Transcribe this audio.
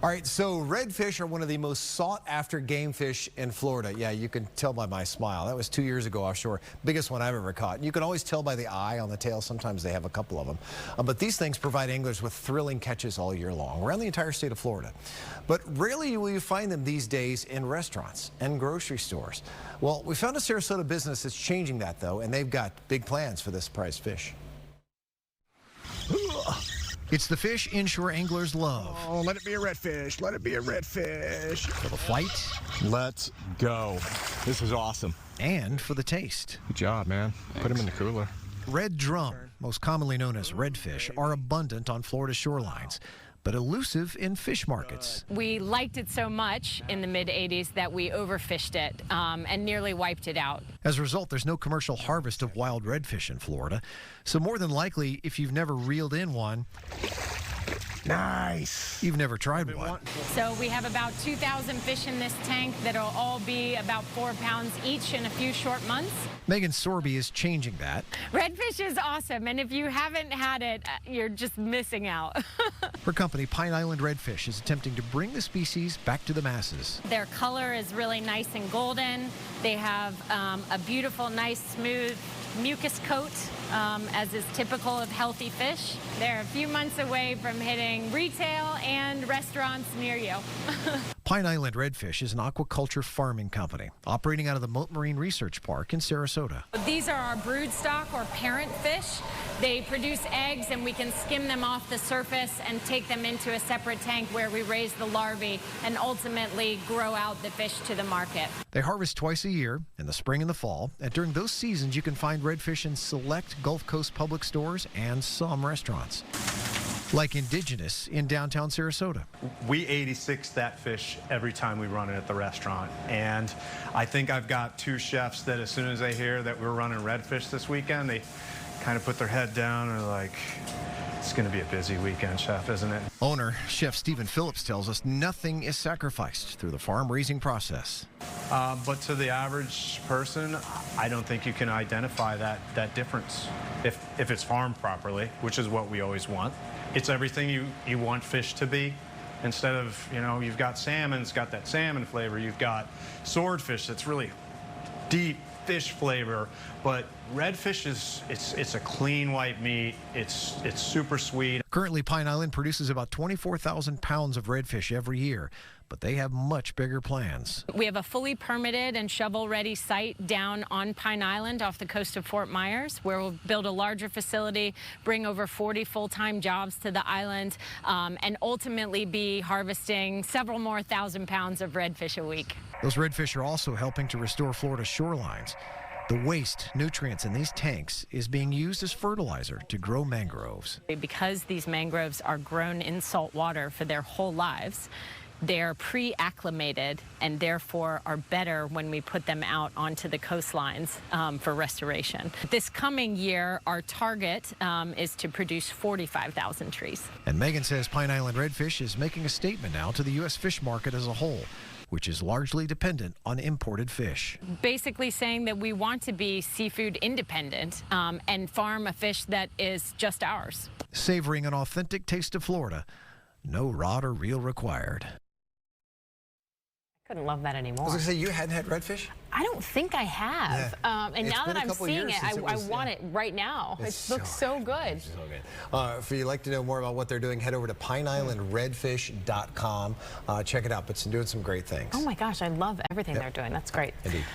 All right, so redfish are one of the most sought-after game fish in Florida. Yeah, you can tell by my smile. That was 2 years ago offshore. Biggest one I've ever caught. You can always tell by the eye on the tail. Sometimes they have a couple of them. But these things provide anglers with thrilling catches all year long around the entire state of Florida. But rarely will you find them these days in restaurants and grocery stores. Well, we found a Sarasota business that's changing that, though, and they've got big plans for this prized fish. It's the fish inshore anglers love. Oh, let it be a redfish. Let it be a redfish. For the flight. Let's go. This is awesome. And for the taste. Good job, man. Put them in the cooler. Red drum, most commonly known as redfish, are abundant on Florida shorelines, but elusive in fish markets. We liked it so much in the mid-'80s that we overfished it and nearly wiped it out. As a result, there's no commercial harvest of wild redfish in Florida. So more than likely, if you've never reeled in one, nice, you've never tried one. So we have about 2,000 fish in this tank that'll all be about 4 pounds each in a few short months. Megan Sorby is changing that. Redfish is awesome, and if you haven't had it, you're just missing out. Her company, Pine Island Redfish, is attempting to bring the species back to the masses. Their color is really nice and golden. They have a beautiful, nice, smooth mucus coat, as is typical of healthy fish. They're a few months away from hitting retail and restaurants near you. Pine Island Redfish is an aquaculture farming company operating out of the Mote Marine Research Park in Sarasota. These are our brood stock or parent fish. They produce eggs, and we can skim them off the surface and take them into a separate tank where we raise the larvae and ultimately grow out the fish to the market. They harvest twice a year, in the spring and the fall, and during those seasons you can find redfish in select Gulf Coast public stores and some restaurants. Like Indigenous in downtown Sarasota. We 86 that fish every time we run it at the restaurant. And I think I've got 2 chefs that as soon as they hear that we're running redfish this weekend, they kind of put their head down and are like, it's going to be a busy weekend, chef, isn't it? Owner, Chef Stephen Phillips, tells us nothing is sacrificed through the farm raising process. But to the average person, I don't think you can identify that difference if it's farmed properly, which is what we always want. It's everything you want fish to be. Instead of, you've got salmon, it's got that salmon flavor. You've got swordfish that's really deep fish flavor. But redfish it's a clean white meat. It's super sweet. Currently, Pine Island produces about 24,000 pounds of redfish every year, but they have much bigger plans. We have a fully permitted and shovel-ready site down on Pine Island off the coast of Fort Myers, where we'll build a larger facility, bring over 40 full-time jobs to the island, and ultimately be harvesting several more thousand pounds of redfish a week. Those redfish are also helping to restore Florida's shorelines. The waste nutrients in these tanks is being used as fertilizer to grow mangroves. Because these mangroves are grown in salt water for their whole lives, they're pre-acclimated and therefore are better when we put them out onto the coastlines for restoration. This coming year, our target is to produce 45,000 trees. And Megan says Pine Island Redfish is making a statement now to the U.S. fish market as a whole, which is largely dependent on imported fish. Basically saying that we want to be seafood independent and farm a fish that is just ours. Savoring an authentic taste of Florida, no rod or reel required. Couldn't love that anymore. I was going to say, you hadn't had redfish? I don't think I have. Yeah. And It's now been that a I'm couple seeing years it, since I want it right now. It looks so good. It's so good. If you'd like to know more about what they're doing, head over to pineislandredfish.com. Check it out. But it's doing some great things. Oh my gosh, I love everything they're doing. That's great. Indeed.